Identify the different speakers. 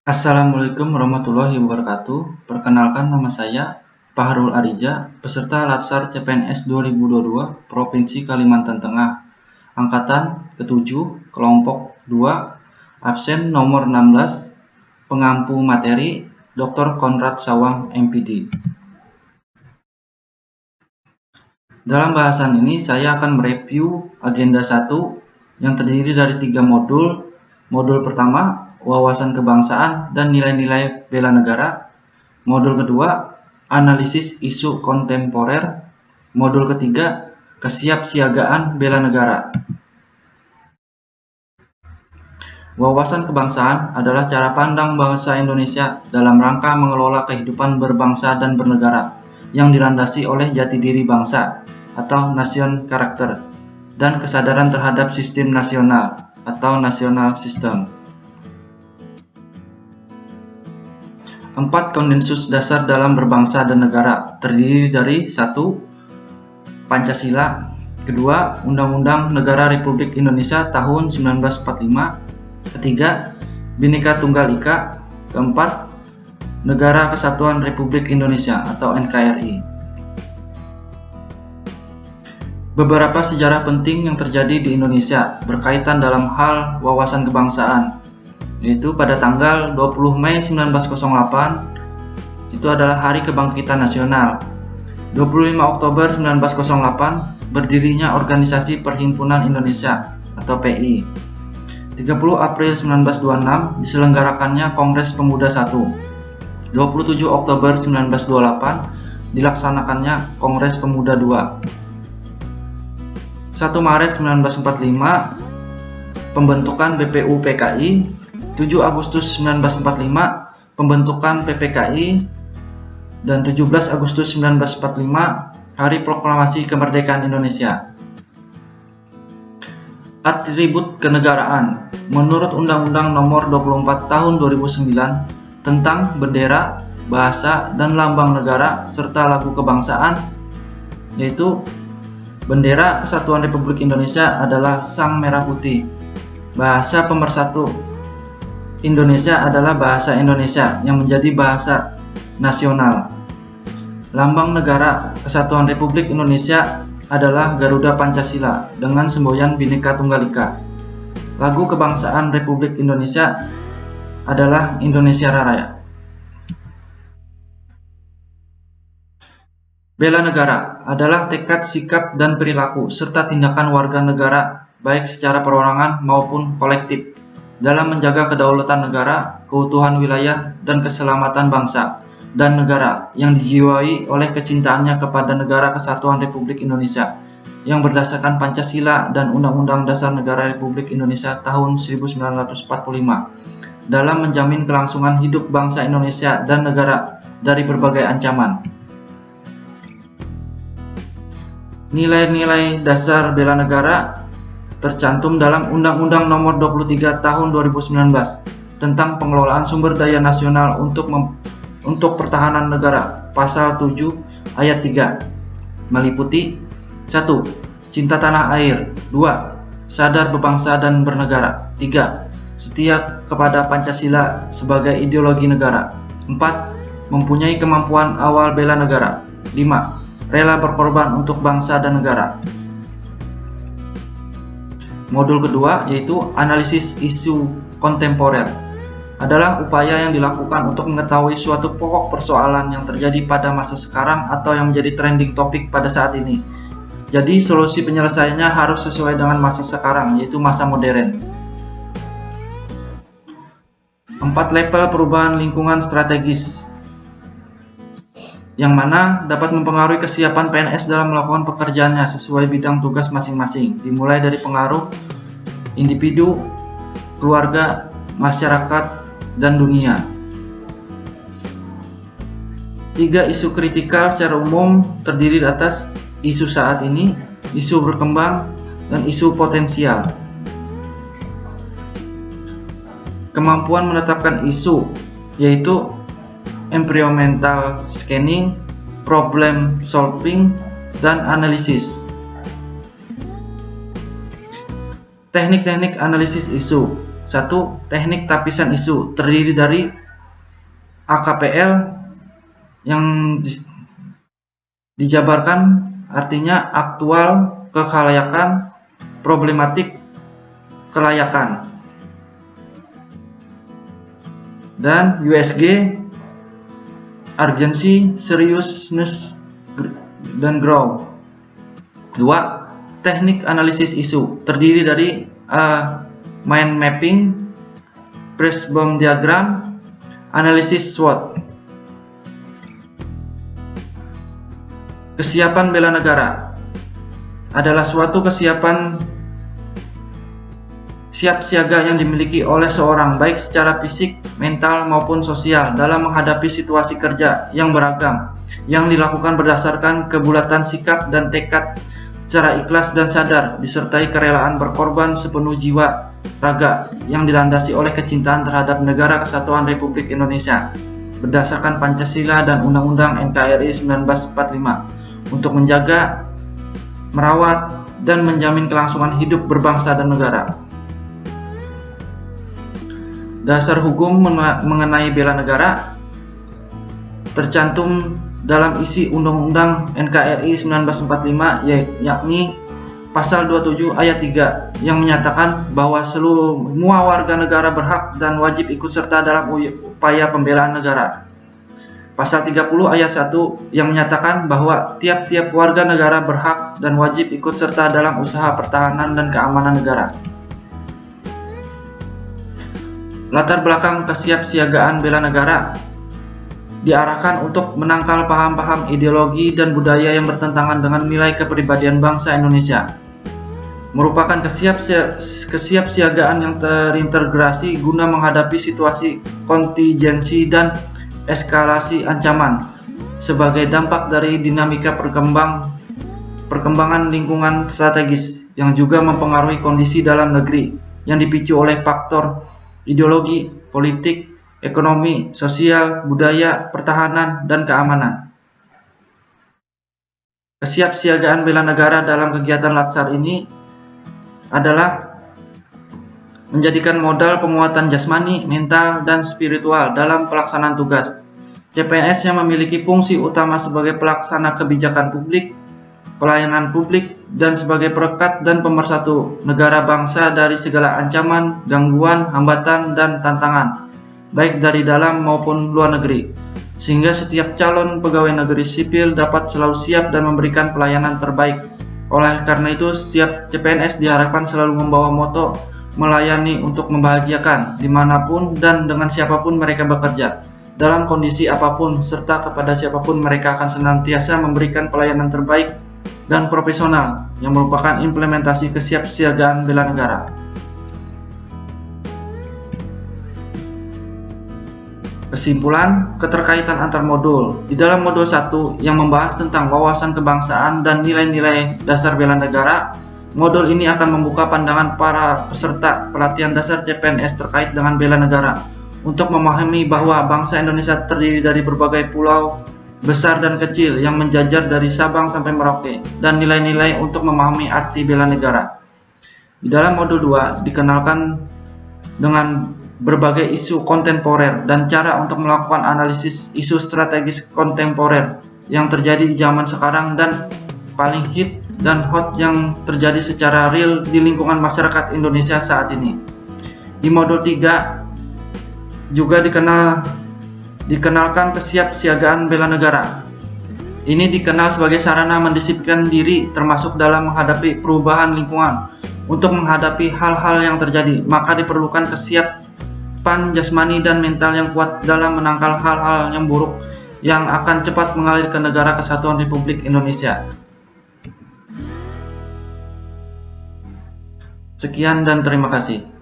Speaker 1: Assalamualaikum warahmatullahi wabarakatuh. Perkenalkan, nama saya Fahrul Arija, peserta Latsar CPNS 2022 Provinsi Kalimantan Tengah, Angkatan ke-7, Kelompok 2, absen nomor 16, pengampu materi Dr. Konrad Sawang, MPD. Dalam bahasan ini saya akan mereview agenda 1 yang terdiri dari 3 modul. Modul pertama, wawasan kebangsaan dan nilai-nilai bela negara. Modul kedua, analisis isu kontemporer. Modul ketiga, kesiapsiagaan bela negara. Wawasan kebangsaan adalah cara pandang bangsa Indonesia dalam rangka mengelola kehidupan berbangsa dan bernegara yang dilandasi oleh jati diri bangsa atau nation character dan kesadaran terhadap sistem nasional atau national system. 4 konsensus dasar dalam berbangsa dan negara terdiri dari 1. Pancasila, kedua, Undang-Undang Negara Republik Indonesia tahun 1945, ketiga, Bhinneka Tunggal Ika, keempat, Negara Kesatuan Republik Indonesia atau NKRI. Beberapa sejarah penting yang terjadi di Indonesia berkaitan dalam hal wawasan kebangsaan, yaitu pada tanggal 20 Mei 1908 itu adalah Hari Kebangkitan Nasional. 25 Oktober 1908 berdirinya Organisasi Perhimpunan Indonesia atau PI. 30 April 1926 diselenggarakannya Kongres Pemuda I. 27 Oktober 1928 dilaksanakannya Kongres Pemuda II. 1 Maret 1945 pembentukan BPU PKI. 7 Agustus 1945 pembentukan PPKI, dan 17 Agustus 1945 Hari Proklamasi Kemerdekaan Indonesia. Atribut kenegaraan menurut Undang-Undang Nomor 24 Tahun 2009 tentang bendera, bahasa, dan lambang negara serta lagu kebangsaan, yaitu bendera Kesatuan Republik Indonesia adalah Sang Merah Putih. Bahasa pemersatu Indonesia adalah bahasa Indonesia yang menjadi bahasa nasional. Lambang negara Kesatuan Republik Indonesia adalah Garuda Pancasila dengan semboyan Bhinneka Tunggal Ika. Lagu kebangsaan Republik Indonesia adalah Indonesia Raya. Bela negara adalah tekad, sikap, dan perilaku serta tindakan warga negara baik secara perorangan maupun kolektif dalam menjaga kedaulatan negara, keutuhan wilayah, dan keselamatan bangsa dan negara yang dijiwai oleh kecintaannya kepada Negara Kesatuan Republik Indonesia yang berdasarkan Pancasila dan Undang-Undang Dasar Negara Republik Indonesia tahun 1945 dalam menjamin kelangsungan hidup bangsa Indonesia dan negara dari berbagai ancaman. Nilai-nilai dasar bela negara tercantum dalam Undang-Undang Nomor 23 Tahun 2019 tentang pengelolaan sumber daya nasional untuk pertahanan negara, pasal 7 ayat 3, meliputi 1. Cinta tanah air. 2. Sadar berbangsa dan bernegara. 3. Setia kepada Pancasila sebagai ideologi negara. 4. Mempunyai kemampuan awal bela negara. 5. Rela berkorban untuk bangsa dan negara. Modul kedua yaitu analisis isu kontemporer adalah upaya yang dilakukan untuk mengetahui suatu pokok persoalan yang terjadi pada masa sekarang atau yang menjadi trending topik pada saat ini. Jadi solusi penyelesaiannya harus sesuai dengan masa sekarang, yaitu masa modern. 4 level perubahan lingkungan strategis yang mana dapat mempengaruhi kesiapan PNS dalam melakukan pekerjaannya sesuai bidang tugas masing-masing, dimulai dari pengaruh individu, keluarga, masyarakat, dan dunia. 3 isu kritikal secara umum terdiri atas isu saat ini, isu berkembang, dan isu potensial. Kemampuan menetapkan isu yaitu environmental scanning, problem solving, dan analisis. Teknik-teknik analisis isu 1. Teknik tapisan isu terdiri dari AKPL yang dijabarkan, artinya aktual, kekhalayakan, problematik, kelayakan. Dan USG, urgency, seriousness, dan grow. 2. Teknik analisis isu terdiri dari mind mapping, Pressbaum diagram, analisis SWOT. Kesiapan bela negara adalah suatu kesiapan siap siaga yang dimiliki oleh seorang baik secara fisik, mental maupun sosial dalam menghadapi situasi kerja yang beragam yang dilakukan berdasarkan kebulatan sikap dan tekad secara ikhlas dan sadar disertai kerelaan berkorban sepenuh jiwa raga yang dilandasi oleh kecintaan terhadap Negara Kesatuan Republik Indonesia berdasarkan Pancasila dan Undang-Undang NKRI 1945 untuk menjaga, merawat, dan menjamin kelangsungan hidup berbangsa dan negara. Dasar hukum mengenai bela negara tercantum dalam isi Undang-Undang NKRI 1945 yakni Pasal 27 ayat 3 yang menyatakan bahwa semua warga negara berhak dan wajib ikut serta dalam upaya pembelaan negara. Pasal 30 ayat 1 yang menyatakan bahwa tiap-tiap warga negara berhak dan wajib ikut serta dalam usaha pertahanan dan keamanan negara. Latar belakang kesiapsiagaan bela negara diarahkan untuk menangkal paham-paham ideologi dan budaya yang bertentangan dengan nilai kepribadian bangsa Indonesia. Merupakan kesiapsiagaan yang terintegrasi guna menghadapi situasi kontingensi dan eskalasi ancaman sebagai dampak dari dinamika perkembangan lingkungan strategis yang juga mempengaruhi kondisi dalam negeri yang dipicu oleh faktor ideologi, politik, ekonomi, sosial, budaya, pertahanan, dan keamanan. Kesiapsiagaan bela negara dalam kegiatan Latsar ini adalah menjadikan modal penguatan jasmani, mental, dan spiritual dalam pelaksanaan tugas. CPNS yang memiliki fungsi utama sebagai pelaksana kebijakan publik, pelayanan publik, dan sebagai perekat dan pemersatu negara bangsa dari segala ancaman, gangguan, hambatan, dan tantangan, baik dari dalam maupun luar negeri, sehingga setiap calon pegawai negeri sipil dapat selalu siap dan memberikan pelayanan terbaik. Oleh karena itu, setiap CPNS diharapkan selalu membawa moto melayani untuk membahagiakan dimanapun dan dengan siapapun mereka bekerja, dalam kondisi apapun, serta kepada siapapun mereka akan senantiasa memberikan pelayanan terbaik dan profesional yang merupakan implementasi kesiapsiagaan bela negara. Kesimpulan, keterkaitan antar modul. Di dalam modul 1 yang membahas tentang wawasan kebangsaan dan nilai-nilai dasar bela negara, modul ini akan membuka pandangan para peserta pelatihan dasar CPNS terkait dengan bela negara untuk memahami bahwa bangsa Indonesia terdiri dari berbagai pulau besar dan kecil yang menjajar dari Sabang sampai Merauke, dan nilai-nilai untuk memahami arti bela negara. Di dalam modul 2 dikenalkan dengan berbagai isu kontemporer dan cara untuk melakukan analisis isu strategis kontemporer yang terjadi di zaman sekarang dan paling hit dan hot yang terjadi secara real di lingkungan masyarakat Indonesia saat ini. Di modul 3 juga dikenalkan kesiapsiagaan bela negara. Ini dikenal sebagai sarana mendisiplinkan diri termasuk dalam menghadapi perubahan lingkungan. Untuk menghadapi hal-hal yang terjadi, maka diperlukan kesiapan jasmani dan mental yang kuat dalam menangkal hal-hal yang buruk yang akan cepat mengalir ke Negara Kesatuan Republik Indonesia. Sekian dan terima kasih.